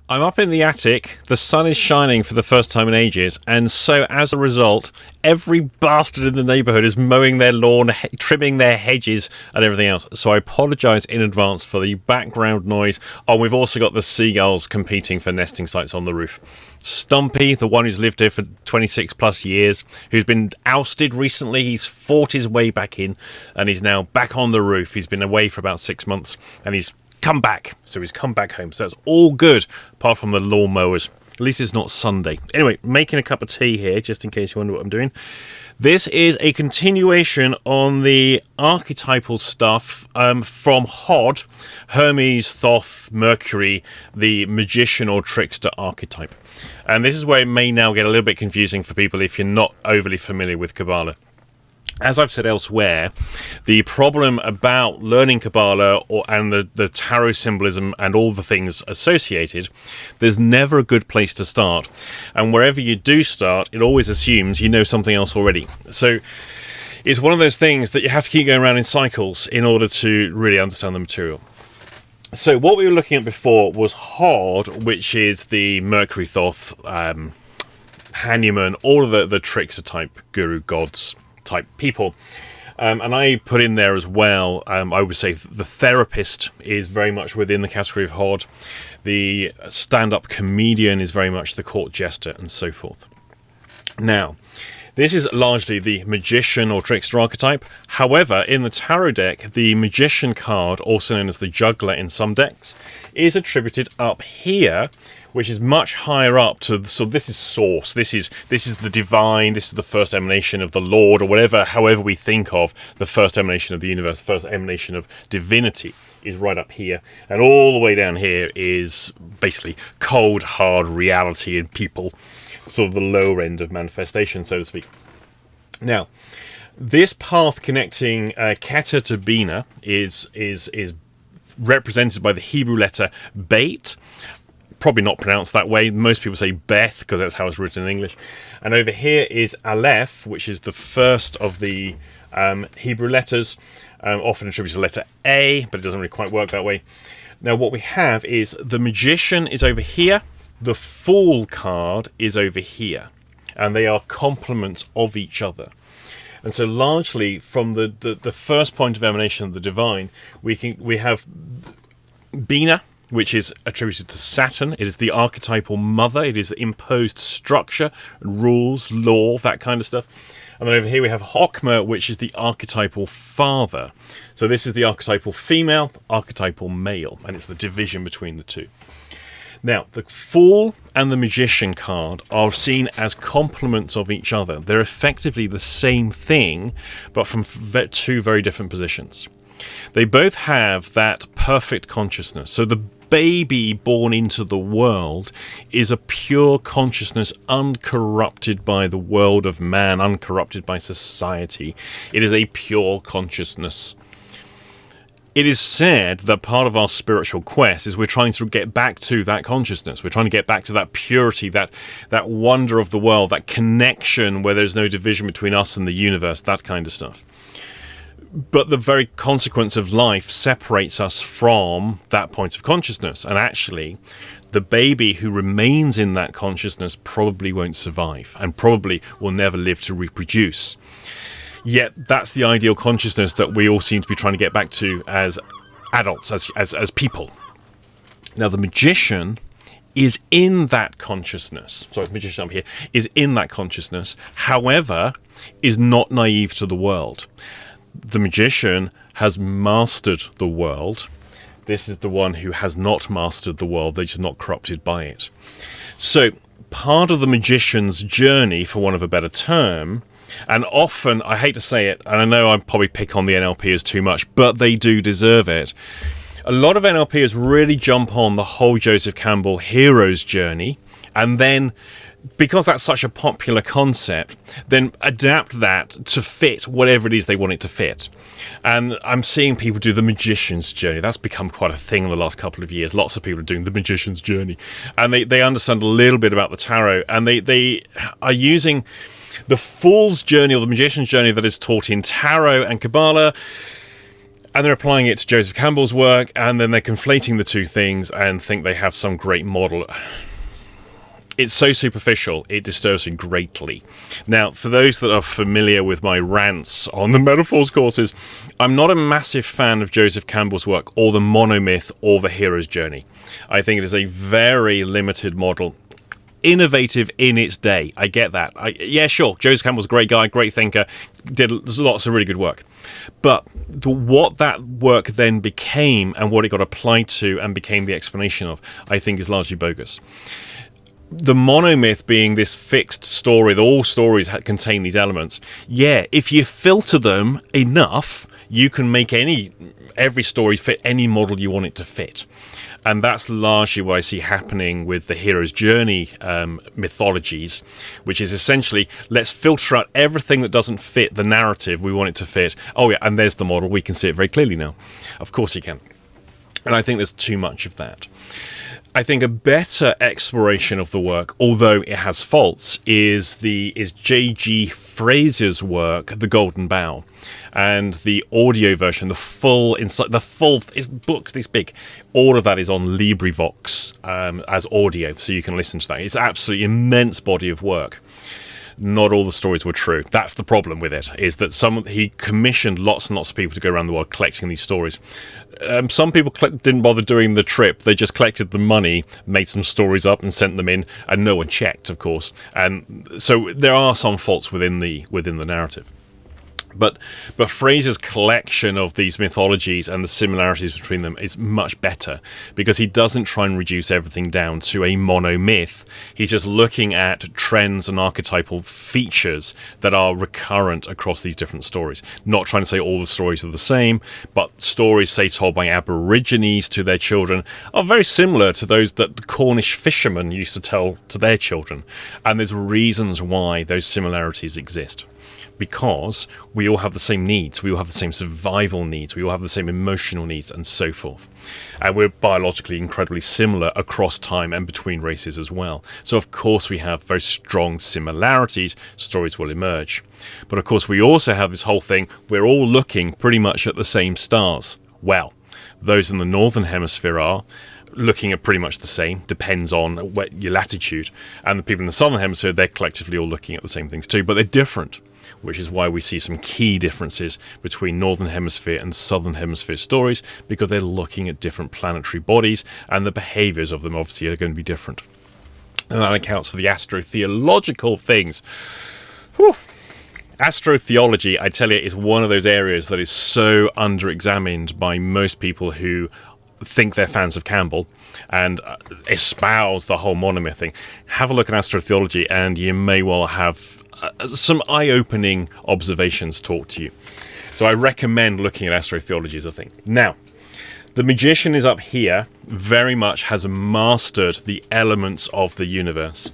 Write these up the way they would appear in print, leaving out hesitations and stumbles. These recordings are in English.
I'm up in the attic, the sun is shining for the first time in ages, and so as a result, every bastard in the neighbourhood is mowing their lawn, trimming their hedges, and everything else. So I apologise in advance for the background noise. Oh, we've also got the seagulls competing for nesting sites on the roof. Stumpy, the one who's lived here for 26 plus years, who's been ousted recently, he's fought his way back in, and he's now back on the roof. He's been away for about 6 months, and he's come back. So he's come back home. So that's all good, apart from the lawnmowers. At least it's not Sunday. Anyway, making a cup of tea here, just in case you wonder what I'm doing. This is a continuation on the archetypal stuff from Hod, Hermes, Thoth, Mercury, the magician or trickster archetype. And this is where it may now get a little bit confusing for people if you're not overly familiar with Kabbalah. As I've said elsewhere, the problem about learning Kabbalah and the tarot symbolism and all the things associated, there's never a good place to start. And wherever you do start, it always assumes you know something else already. So it's one of those things that you have to keep going around in cycles in order to really understand the material. So what we were looking at before was Hod, which is the Mercury, Thoth, Hanuman, all of the trickster type guru gods type people, and I put in there as well, I would say the therapist is very much within the category of Hod, the stand-up comedian is very much the court jester, and so forth. Now, this is largely the magician or trickster archetype. However, in the tarot deck, the magician card, also known as the juggler in some decks, is attributed up here, which is much higher up to, so this is source, this is the divine, this is the first emanation of the Lord, or whatever, however we think of the first emanation of the universe, first emanation of divinity is right up here, and all the way down here is basically cold, hard reality and people, sort of the lower end of manifestation, so to speak. Now, this path connecting Keter to Bina is represented by the Hebrew letter Beit. Probably not pronounced that way. Most people say Beth because that's how it's written in English. And over here is Aleph, which is the first of the Hebrew letters, often attributed to the letter A, but it doesn't really quite work that way. Now what we have is the magician is over here, the fool card is over here, and they are complements of each other. And so largely from the first point of emanation of the divine, we have Bina, which is attributed to Saturn. It is the archetypal mother. It is imposed structure, rules, law, that kind of stuff. And then over here we have Hokmah, which is the archetypal father. So this is the archetypal female, archetypal male, and it's the division between the two. Now, the Fool and the Magician card are seen as complements of each other. They're effectively the same thing, but from two very different positions. They both have that perfect consciousness. So the baby born into the world is a pure consciousness, uncorrupted by the world of man, uncorrupted by society. It is a pure consciousness. It is said that part of our spiritual quest is we're trying to get back to that consciousness. We're trying to get back to that purity, that wonder of the world, that connection where there's no division between us and the universe, that kind of stuff. But the very consequence of life separates us from that point of consciousness. And actually, the baby who remains in that consciousness probably won't survive and probably will never live to reproduce. Yet that's the ideal consciousness that we all seem to be trying to get back to as adults, as people. Now, the magician is in that consciousness. Sorry, the magician up here is in that consciousness, however, is not naive to the world. The magician has mastered the world. This is the one who has not mastered the world. They're just not corrupted by it. So part of the magician's journey, for want of a better term, and often, I hate to say it, and I know I probably pick on the NLPers too much, but they do deserve it. A lot of NLPers really jump on the whole Joseph Campbell hero's journey, and then because that's such a popular concept, then adapt that to fit whatever it is they want it to fit. And I'm seeing people do the magician's journey. That's become quite a thing in the last couple of years. Lots of people are doing the magician's journey. And they understand a little bit about the tarot. And they are using the fool's journey or the magician's journey that is taught in tarot and Kabbalah and they're applying it to Joseph Campbell's work, and then they're conflating the two things and think they have some great model. It's so superficial, it disturbs me greatly. Now, for those that are familiar with my rants on the metaphors courses, I'm not a massive fan of Joseph Campbell's work, or the monomyth, or the hero's journey. I think it is a very limited model. Innovative in its day, I get that. Yeah, sure, Joseph Campbell's a great guy, great thinker, did lots of really good work. But what that work then became, and what it got applied to and became the explanation of, I think is largely bogus. The monomyth being this fixed story, that all stories contain these elements. Yeah, if you filter them enough, you can make every story fit any model you want it to fit. And that's largely what I see happening with the hero's journey mythologies, which is essentially, let's filter out everything that doesn't fit the narrative we want it to fit. Oh yeah, and there's the model. We can see it very clearly now. Of course you can. And I think there's too much of that. I think a better exploration of the work, although it has faults, is J.G. Fraser's work, The Golden Bough, and the audio version, the full books this big. All of that is on LibriVox as audio, so you can listen to that. It's absolutely immense body of work. Not all the stories were true. That's the problem with it, is that he commissioned lots and lots of people to go around the world collecting these stories. Some people didn't bother doing the trip. They just collected the money, made some stories up and sent them in, and no one checked, of course. And so there are some faults within the narrative. But Fraser's collection of these mythologies and the similarities between them is much better, because he doesn't try and reduce everything down to a monomyth. He's just looking at trends and archetypal features that are recurrent across these different stories. Not trying to say all the stories are the same, but stories, say, told by Aborigines to their children are very similar to those that the Cornish fishermen used to tell to their children. And there's reasons why those similarities exist. Because we all have the same needs, we all have the same survival needs, we all have the same emotional needs, and so forth. And we're biologically incredibly similar across time and between races as well. So of course we have very strong similarities, stories will emerge. But of course we also have this whole thing, we're all looking pretty much at the same stars. Well, those in the northern hemisphere are looking at pretty much the same, depends on your latitude. And the people in the southern hemisphere, they're collectively all looking at the same things too, but they're different. Which is why we see some key differences between Northern Hemisphere and Southern Hemisphere stories, because they're looking at different planetary bodies, and the behaviours of them obviously are going to be different. And that accounts for the astrotheological things. Whew. Astrotheology, I tell you, is one of those areas that is so under-examined by most people who think they're fans of Campbell and espouse the whole monomyth thing. Have a look at astrotheology, and you may well have some eye-opening observations taught to you. So I recommend looking at astrotheology as a thing. Now, the magician is up here, very much has mastered the elements of the universe.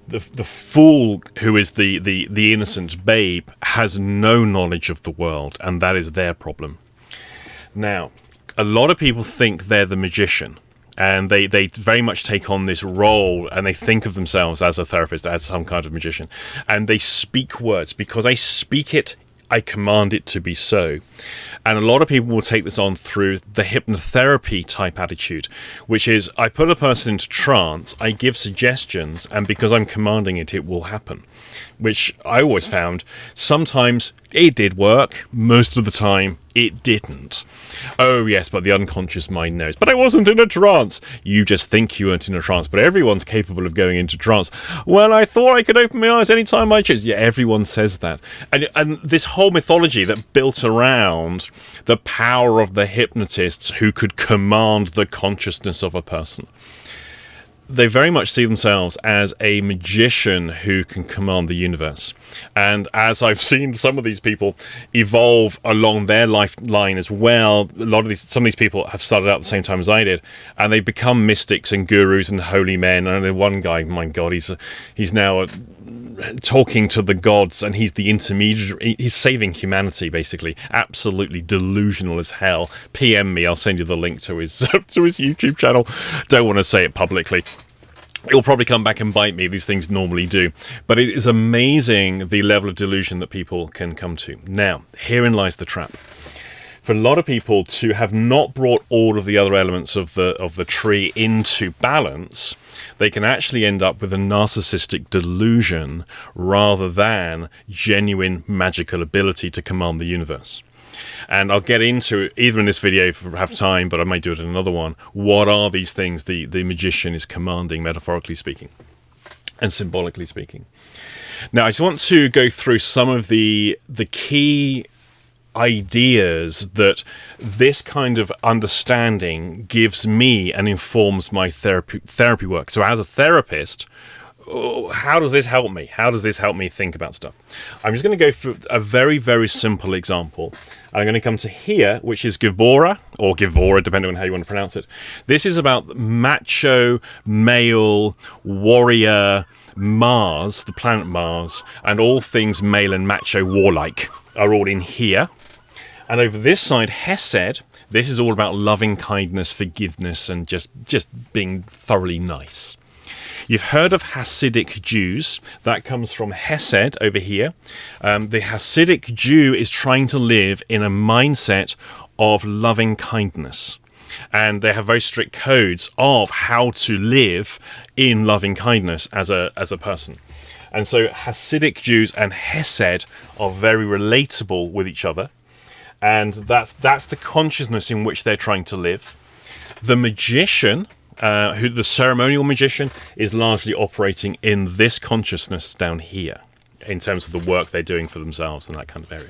The fool, who is the innocent babe, has no knowledge of the world, and that is their problem. Now, a lot of people think they're the magician. And they very much take on this role, and they think of themselves as a therapist, as some kind of magician. And they speak words. Because I speak it, I command it to be so. And a lot of people will take this on through the hypnotherapy type attitude, which is, I put a person into trance, I give suggestions, and because I'm commanding it, it will happen. Which I always found, sometimes it did work, most of the time it didn't. Oh yes, but the unconscious mind knows. But I wasn't in a trance. You just think you weren't in a trance, but everyone's capable of going into trance. Well, I thought I could open my eyes anytime I chose. Yeah, everyone says that. And this whole mythology that built around the power of the hypnotists who could command the consciousness of a person. They very much see themselves as a magician who can command the universe. And as I've seen some of these people evolve along their lifeline as well, some of these people have started out at the same time as I did, and they become mystics and gurus and holy men. And then one guy, my God, he's now talking to the gods, and he's the intermediary. He's saving humanity, basically. Absolutely delusional as hell. PM me, I'll send you the link to his YouTube channel. Don't want to say it publicly. It'll probably come back and bite me. These things normally do. But it is amazing the level of delusion that people can come to. Now, herein lies the trap. For a lot of people to have not brought all of the other elements of the tree into balance, they can actually end up with a narcissistic delusion rather than genuine magical ability to command the universe. And I'll get into, either in this video if I have time, but I may do it in another one, what are these things the magician is commanding, metaphorically speaking and symbolically speaking. Now, I just want to go through some of the key ideas that this kind of understanding gives me and informs my therapy work. So as a therapist, how does this help me? How does this help me think about stuff? I'm just going to go through a very, very simple example. I'm going to come to here, which is Gibora, or Givora, depending on how you want to pronounce it. This is about macho, male, warrior, Mars, the planet Mars, and all things male and macho warlike are all in here. And over this side, Hesed, this is all about loving kindness, forgiveness, and just being thoroughly nice. You've heard of Hasidic Jews. That comes from Hesed over here. The Hasidic Jew is trying to live in a mindset of loving kindness. And they have very strict codes of how to live in loving kindness as a person. And so Hasidic Jews and Hesed are very relatable with each other. And that's the consciousness in which they're trying to live. The magician, the ceremonial magician, is largely operating in this consciousness down here in terms of the work they're doing for themselves and that kind of area.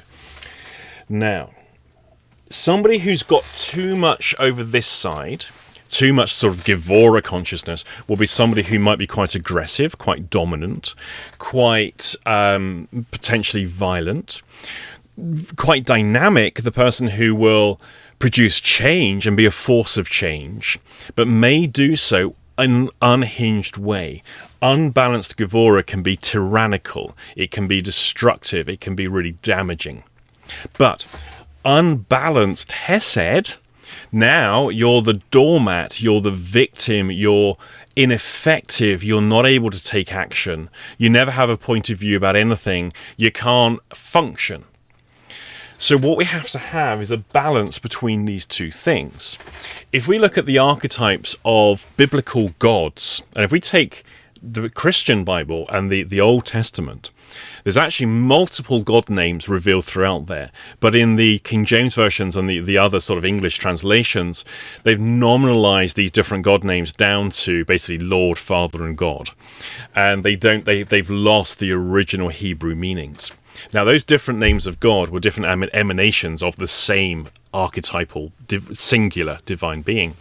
Now, somebody who's got too much over this side, too much sort of Givora consciousness, will be somebody who might be quite aggressive, quite dominant, quite potentially violent, quite dynamic, the person who will produce change and be a force of change, but may do so in an unhinged way. Unbalanced Givora can be tyrannical, it can be destructive, it can be really damaging. But unbalanced Hesed, now you're the doormat, you're the victim, you're ineffective, you're not able to take action, you never have a point of view about anything, you can't function. So what we have to have is a balance between these two things. If we look at the archetypes of biblical gods, and if we take the Christian Bible and the Old Testament, there's actually multiple god names revealed throughout there. But in the King James versions and the other sort of English translations, they've nominalized these different god names down to basically Lord, Father, and God. And they've lost the original Hebrew meanings. Now, those different names of God were different emanations of the same archetypal, singular divine being.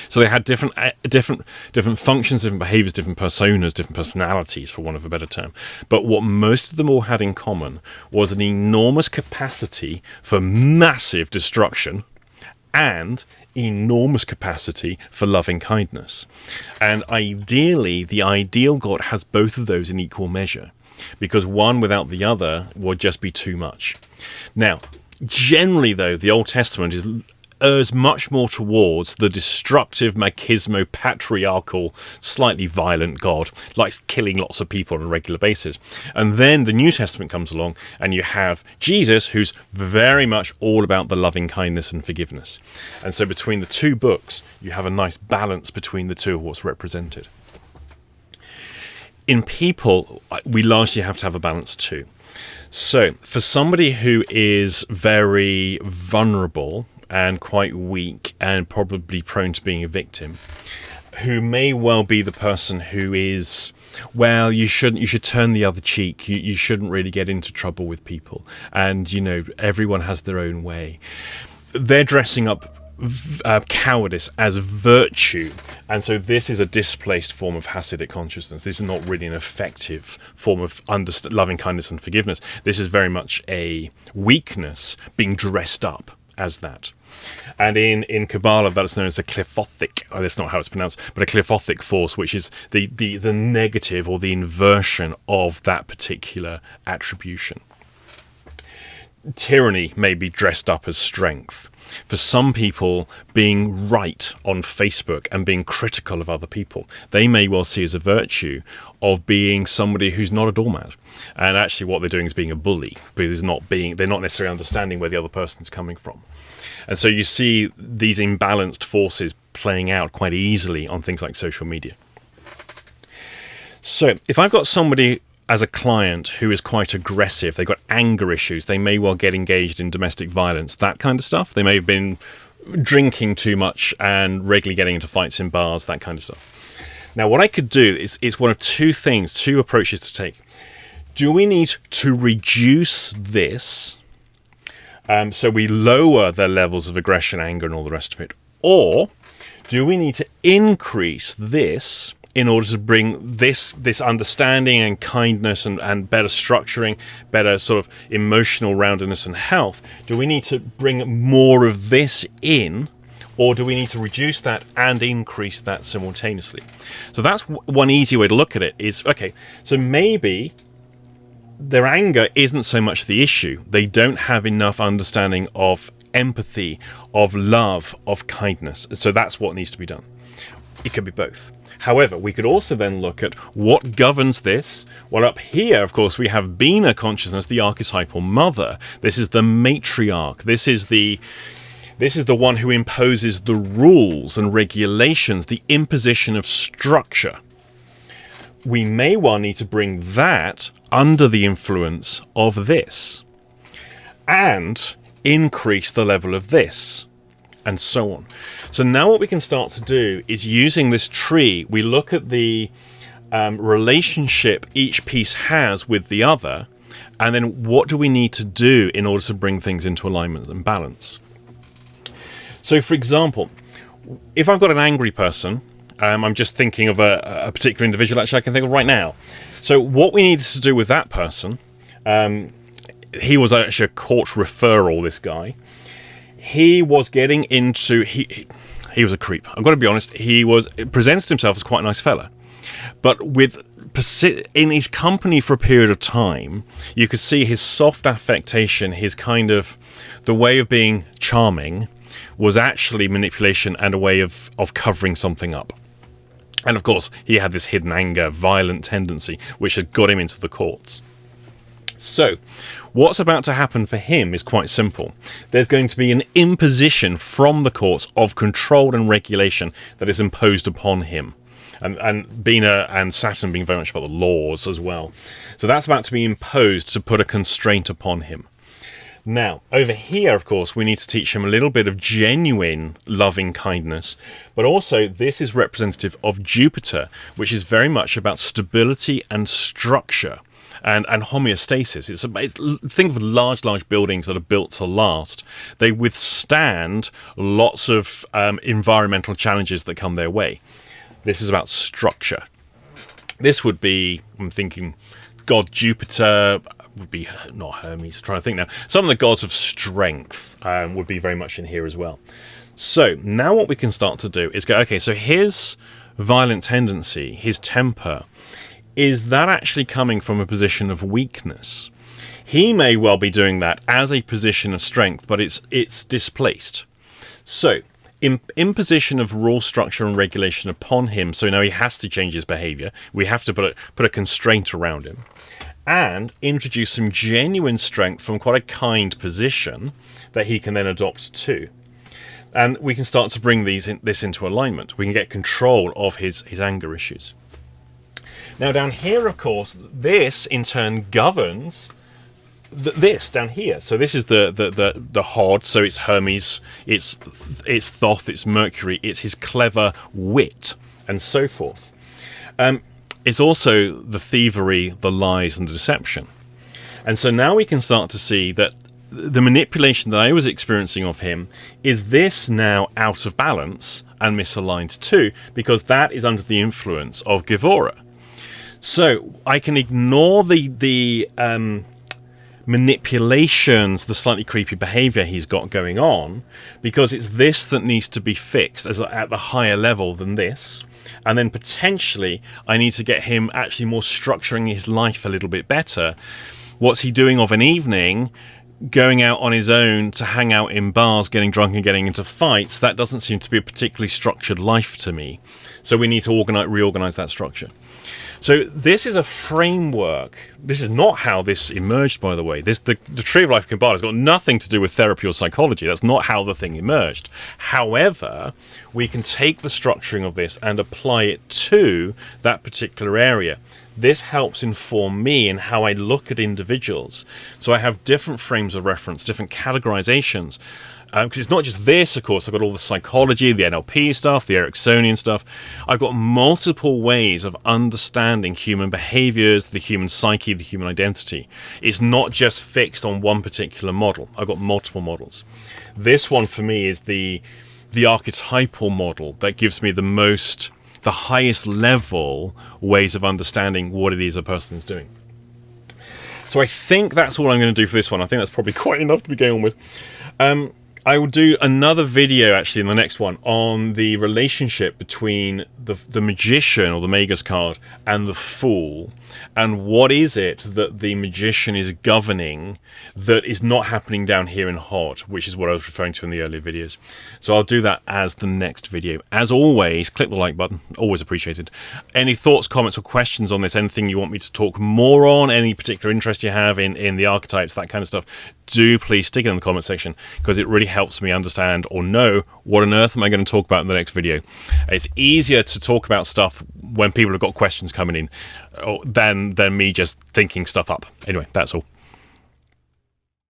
So they had different functions, different behaviors, different personas, different personalities, for want of a better term. But what most of them all had in common was an enormous capacity for massive destruction and enormous capacity for loving kindness. And ideally, the ideal God has both of those in equal measure, because one without the other would just be too much. Now, generally, though, the Old Testament errs much more towards the destructive, machismo-patriarchal, slightly violent God, likes killing lots of people on a regular basis. And then the New Testament comes along, and you have Jesus, who's very much all about the loving kindness and forgiveness. And so between the two books, you have a nice balance between the two of what's represented. In people, we largely have to have a balance too. So for somebody who is very vulnerable and quite weak and probably prone to being a victim, who may well be the person who is, well, you should turn the other cheek, you shouldn't really get into trouble with people, and everyone has their own way. They're dressing up cowardice as virtue, and so this is a displaced form of Hasidic consciousness. This is not really an effective form of loving kindness and forgiveness. This is very much a weakness being dressed up as that. And in Kabbalah, that's known as a clifothic, that's not how it's pronounced, but a clifothic force, which is the negative or the inversion of that particular attribution. Tyranny may be dressed up as strength. for some people, being right on Facebook and being critical of other people, they may well see as a virtue of being somebody who's not a doormat. And actually what they're doing is being a bully, because they're not necessarily understanding where the other person's coming from. And so you see these imbalanced forces playing out quite easily on things like social media. So if I've got somebody as a client who is quite aggressive, they've got anger issues, they may well get engaged in domestic violence, that kind of stuff. They may have been drinking too much and regularly getting into fights in bars, that kind of stuff. Now, what I could do is one of two approaches to take. Do we need to reduce this, so we lower their levels of aggression, anger, and all the rest of it? Or do we need to increase this in order to bring this understanding and kindness and better structuring, better sort of emotional roundedness and health? Do we need to bring more of this in, or do we need to reduce that and increase that simultaneously? So that's one easy way to look at it is, okay, so maybe their anger isn't so much the issue. They don't have enough understanding of empathy, of love, of kindness. So that's what needs to be done. It could be both. However, we could also then look at what governs this. Well, up here, of course, we have Bina consciousness, the archetypal mother. This is the matriarch. This is the one who imposes the rules and regulations, the imposition of structure. We may well need to bring that under the influence of this and increase the level of this, and so on. So now what we can start to do is, using this tree, we look at the relationship each piece has with the other, and then what do we need to do in order to bring things into alignment and balance. So for example, if I've got an angry person, I'm just thinking of a particular individual actually I can think of right now. So what we needed to do with that person, he was actually a court referral, this guy. He was getting into, he was a creep. I've got to be honest, he presented himself as quite a nice fella. But in his company for a period of time, you could see his soft affectation, his kind of, the way of being charming was actually manipulation and a way of covering something up. And of course, he had this hidden anger, violent tendency, which had got him into the courts. So, what's about to happen for him is quite simple. There's going to be an imposition from the courts of control and regulation that is imposed upon him. And Bina and Saturn being very much about the laws as well. So that's about to be imposed to put a constraint upon him. Now, over here, of course, we need to teach him a little bit of genuine loving kindness, but also this is representative of Jupiter, which is very much about stability and structure and homeostasis. Think of large buildings that are built to last. They withstand lots of environmental challenges that come their way. This is about structure. This would be, I'm thinking, God Jupiter would be, not Hermes, I'm trying to think now. Some of the gods of strength would be very much in here as well. So now what we can start to do is go, okay, so his violent tendency, his temper, is that actually coming from a position of weakness? He may well be doing that as a position of strength, but it's displaced. So imposition of rule, structure and regulation upon him, so now he has to change his behavior. We have to put a constraint around him and introduce some genuine strength from quite a kind position that he can then adopt too. And we can start to bring this into alignment. We can get control of his anger issues. Now down here, of course, this in turn governs this down here. So this is the Hod, so it's Hermes, it's Thoth, it's Mercury, it's his clever wit, and so forth. It's also the thievery, the lies, and the deception. And so now we can start to see that the manipulation that I was experiencing of him is this now out of balance and misaligned too, because that is under the influence of Gevora. So I can ignore the manipulations, the slightly creepy behavior he's got going on, because it's this that needs to be fixed at the higher level than this. And then potentially I need to get him actually more structuring his life a little bit better. What's he doing of an evening? going out on his own to hang out in bars, getting drunk and getting into fights, that doesn't seem to be a particularly structured life to me. So we need to reorganize that structure. So this is a framework. This is not how this emerged, by the way. The Tree of Life Kabbalah has got nothing to do with therapy or psychology. That's not how the thing emerged. However, we can take the structuring of this and apply it to that particular area. This helps inform me in how I look at individuals. So I have different frames of reference, different categorizations. Because it's not just this, of course. I've got all the psychology, the NLP stuff, the Ericksonian stuff. I've got multiple ways of understanding human behaviors, the human psyche, the human identity. It's not just fixed on one particular model. I've got multiple models. This one for me is the archetypal model that gives me the highest level ways of understanding what it is a person is doing. So I think that's all I'm going to do for this one. I think that's probably quite enough to be going on with. I will do another video actually in the next one on the relationship between the magician or the Magus card and the fool, and what is it that the magician is governing that is not happening down here in Hod, which is what I was referring to in the earlier videos. So I'll do that as the next video. As always, click the like button, always appreciated. Any thoughts, comments or questions on this, anything you want me to talk more on, any particular interest you have in the archetypes, that kind of stuff, do please stick it in the comment section, because it really helps me understand or know what on earth am I going to talk about in the next video. It's easier to talk about stuff when people have got questions coming in than me just thinking stuff up. Anyway, that's all.